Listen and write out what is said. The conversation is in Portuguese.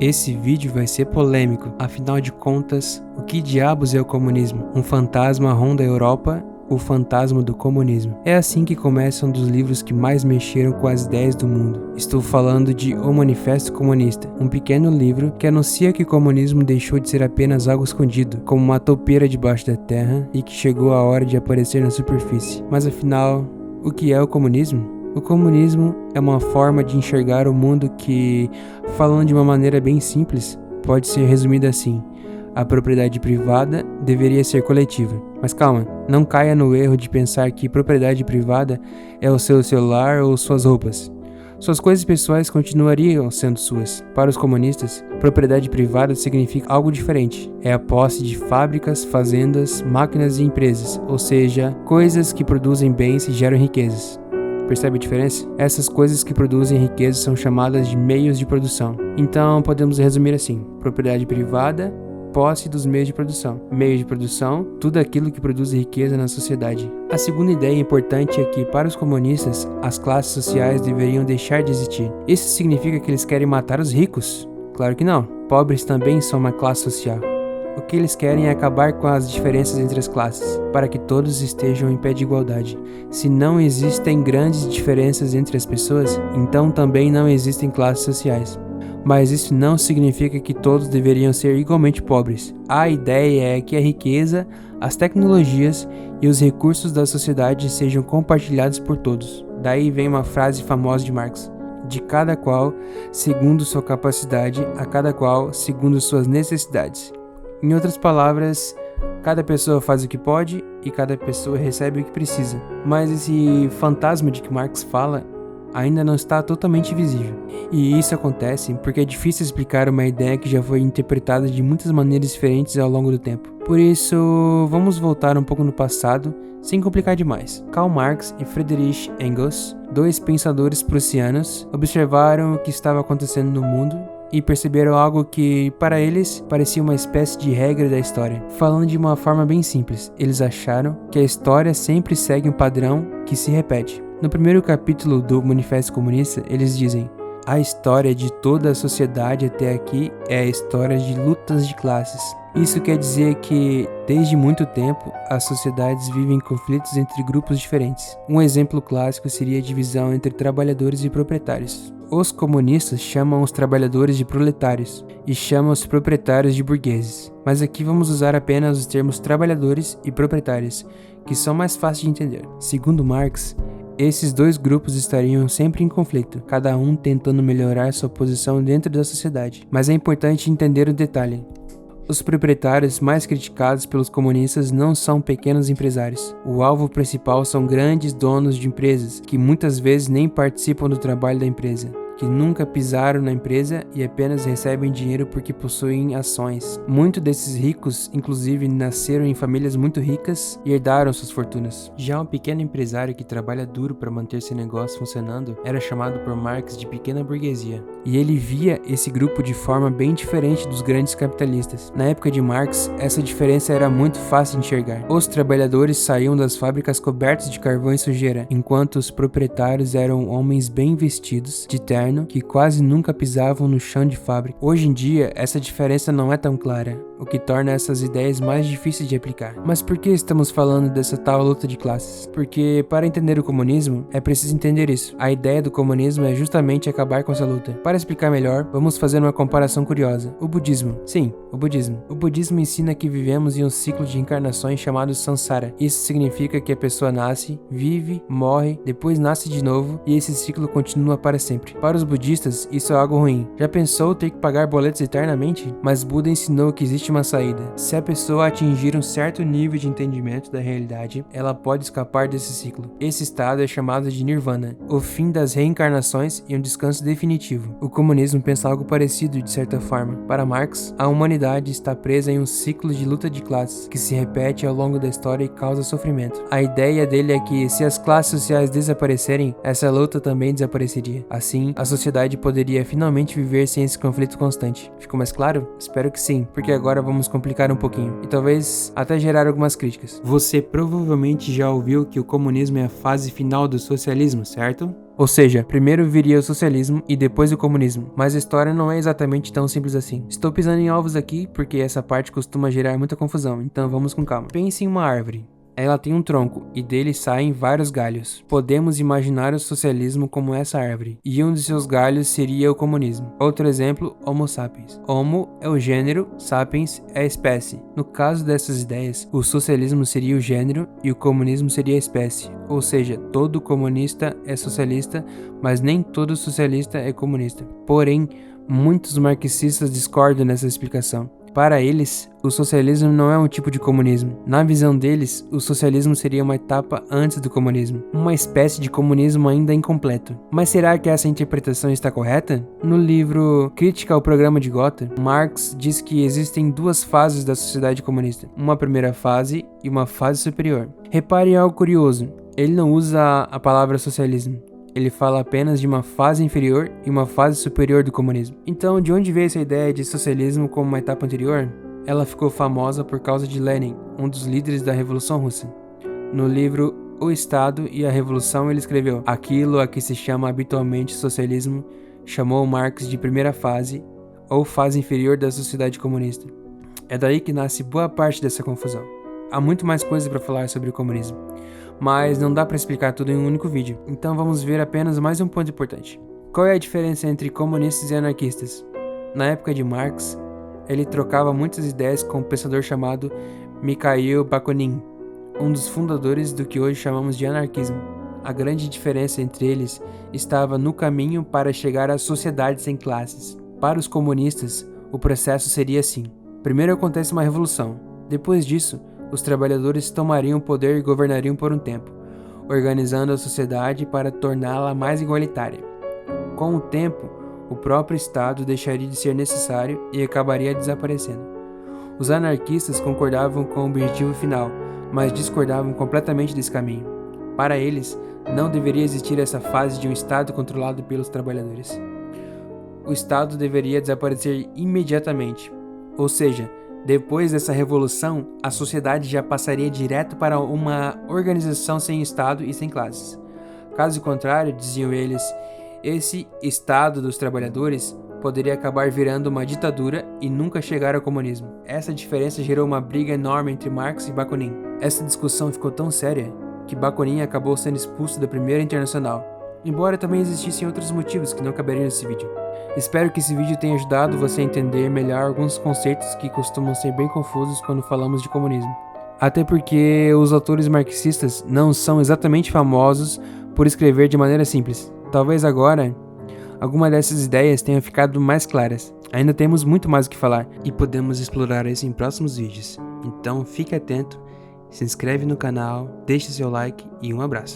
Esse vídeo vai ser polêmico, afinal de contas, o que diabos é o comunismo? Um fantasma ronda a Europa, o fantasma do comunismo. É assim que começa um dos livros que mais mexeram com as ideias do mundo. Estou falando de O Manifesto Comunista, um pequeno livro que anuncia que o comunismo deixou de ser apenas algo escondido, como uma toupeira debaixo da terra, e que chegou a hora de aparecer na superfície. Mas afinal, o que é o comunismo? O comunismo é uma forma de enxergar o mundo que, falando de uma maneira bem simples, pode ser resumida assim: a propriedade privada deveria ser coletiva. Mas calma, não caia no erro de pensar que propriedade privada é o seu celular ou suas roupas. Suas coisas pessoais continuariam sendo suas. Para os comunistas, propriedade privada significa algo diferente. É a posse de fábricas, fazendas, máquinas e empresas, ou seja, coisas que produzem bens e geram riquezas. Percebe a diferença? Essas coisas que produzem riqueza são chamadas de meios de produção. Então, podemos resumir assim: propriedade privada, posse dos meios de produção. Meios de produção, tudo aquilo que produz riqueza na sociedade. A segunda ideia importante é que, para os comunistas, as classes sociais deveriam deixar de existir. Isso significa que eles querem matar os ricos? Claro que não. Pobres também são uma classe social. O que eles querem é acabar com as diferenças entre as classes, para que todos estejam em pé de igualdade. Se não existem grandes diferenças entre as pessoas, então também não existem classes sociais. Mas isso não significa que todos deveriam ser igualmente pobres. A ideia é que a riqueza, as tecnologias e os recursos da sociedade sejam compartilhados por todos. Daí vem uma frase famosa de Marx: de cada qual segundo sua capacidade, a cada qual segundo suas necessidades. Em outras palavras, cada pessoa faz o que pode e cada pessoa recebe o que precisa. Mas esse fantasma de que Marx fala ainda não está totalmente visível. E isso acontece porque é difícil explicar uma ideia que já foi interpretada de muitas maneiras diferentes ao longo do tempo. Por isso, vamos voltar um pouco no passado, sem complicar demais. Karl Marx e Friedrich Engels, dois pensadores prussianos, observaram o que estava acontecendo no mundo e perceberam algo que, para eles, parecia uma espécie de regra da história. Falando de uma forma bem simples, eles acharam que a história sempre segue um padrão que se repete. No primeiro capítulo do Manifesto Comunista, eles dizem: a história de toda a sociedade até aqui é a história de lutas de classes. Isso quer dizer que, desde muito tempo, as sociedades vivem conflitos entre grupos diferentes. Um exemplo clássico seria a divisão entre trabalhadores e proprietários. Os comunistas chamam os trabalhadores de proletários e chamam os proprietários de burgueses. Mas aqui vamos usar apenas os termos trabalhadores e proprietários, que são mais fáceis de entender. Segundo Marx, esses dois grupos estariam sempre em conflito, cada um tentando melhorar sua posição dentro da sociedade. Mas é importante entender o detalhe: os proprietários mais criticados pelos comunistas não são pequenos empresários. O alvo principal são grandes donos de empresas, que muitas vezes nem participam do trabalho da empresa, que nunca pisaram na empresa e apenas recebem dinheiro porque possuem ações. Muitos desses ricos, inclusive, nasceram em famílias muito ricas e herdaram suas fortunas. Já um pequeno empresário que trabalha duro para manter seu negócio funcionando era chamado por Marx de pequena burguesia. E ele via esse grupo de forma bem diferente dos grandes capitalistas. Na época de Marx, essa diferença era muito fácil de enxergar. Os trabalhadores saíam das fábricas cobertos de carvão e sujeira, enquanto os proprietários eram homens bem vestidos, de terno, que quase nunca pisavam no chão de fábrica. Hoje em dia, essa diferença não é tão clara, o que torna essas ideias mais difíceis de aplicar. Mas por que estamos falando dessa tal luta de classes? Porque, para entender o comunismo, é preciso entender isso. A ideia do comunismo é justamente acabar com essa luta. Para explicar melhor, vamos fazer uma comparação curiosa. O budismo. Sim, o budismo. O budismo ensina que vivemos em um ciclo de encarnações chamado samsara. Isso significa que a pessoa nasce, vive, morre, depois nasce de novo e esse ciclo continua para sempre. Para os budistas, isso é algo ruim. Já pensou ter que pagar boletos eternamente? Mas Buda ensinou que existe uma saída. Se a pessoa atingir um certo nível de entendimento da realidade, ela pode escapar desse ciclo. Esse estado é chamado de nirvana, o fim das reencarnações e um descanso definitivo. O comunismo pensa algo parecido de certa forma. Para Marx, a humanidade está presa em um ciclo de luta de classes, que se repete ao longo da história e causa sofrimento. A ideia dele é que, se as classes sociais desaparecerem, essa luta também desapareceria. Assim, a sociedade poderia finalmente viver sem esse conflito constante. Ficou mais claro? Espero que sim, porque agora vamos complicar um pouquinho e talvez até gerar algumas críticas. Você provavelmente já ouviu que o comunismo é a fase final do socialismo, certo? Ou seja, primeiro viria o socialismo e depois o comunismo, mas a história não é exatamente tão simples assim. Estou pisando em ovos aqui porque essa parte costuma gerar muita confusão, então vamos com calma. Pense em uma árvore. Ela tem um tronco e dele saem vários galhos. Podemos imaginar o socialismo como essa árvore, e um de seus galhos seria o comunismo. Outro exemplo, Homo sapiens. Homo é o gênero, sapiens é a espécie. No caso dessas ideias, o socialismo seria o gênero e o comunismo seria a espécie. Ou seja, todo comunista é socialista, mas nem todo socialista é comunista. Porém, muitos marxistas discordam nessa explicação. Para eles, o socialismo não é um tipo de comunismo. Na visão deles, o socialismo seria uma etapa antes do comunismo, uma espécie de comunismo ainda incompleto. Mas será que essa interpretação está correta? No livro Crítica ao Programa de Gotha, Marx diz que existem duas fases da sociedade comunista, uma primeira fase e uma fase superior. Repare em algo curioso, ele não usa a palavra socialismo. Ele fala apenas de uma fase inferior e uma fase superior do comunismo. Então, de onde veio essa ideia de socialismo como uma etapa anterior? Ela ficou famosa por causa de Lenin, um dos líderes da Revolução Russa. No livro O Estado e a Revolução, ele escreveu: aquilo a que se chama habitualmente socialismo chamou Marx de primeira fase ou fase inferior da sociedade comunista. É daí que nasce boa parte dessa confusão. Há muito mais coisas para falar sobre o comunismo, mas não dá para explicar tudo em um único vídeo, então vamos ver apenas mais um ponto importante. Qual é a diferença entre comunistas e anarquistas? Na época de Marx, ele trocava muitas ideias com um pensador chamado Mikhail Bakunin, um dos fundadores do que hoje chamamos de anarquismo. A grande diferença entre eles estava no caminho para chegar à sociedade sem classes. Para os comunistas, o processo seria assim: primeiro acontece uma revolução, depois disso, os trabalhadores tomariam o poder e governariam por um tempo, organizando a sociedade para torná-la mais igualitária. Com o tempo, o próprio Estado deixaria de ser necessário e acabaria desaparecendo. Os anarquistas concordavam com o objetivo final, mas discordavam completamente desse caminho. Para eles, não deveria existir essa fase de um Estado controlado pelos trabalhadores. O Estado deveria desaparecer imediatamente, ou seja, depois dessa revolução, a sociedade já passaria direto para uma organização sem Estado e sem classes. Caso contrário, diziam eles, esse Estado dos trabalhadores poderia acabar virando uma ditadura e nunca chegar ao comunismo. Essa diferença gerou uma briga enorme entre Marx e Bakunin. Essa discussão ficou tão séria que Bakunin acabou sendo expulso da Primeira Internacional, embora também existissem outros motivos que não caberiam nesse vídeo. Espero que esse vídeo tenha ajudado você a entender melhor alguns conceitos que costumam ser bem confusos quando falamos de comunismo. Até porque os autores marxistas não são exatamente famosos por escrever de maneira simples. Talvez agora, alguma dessas ideias tenham ficado mais claras. Ainda temos muito mais o que falar e podemos explorar isso em próximos vídeos. Então fique atento, se inscreve no canal, deixe seu like e um abraço.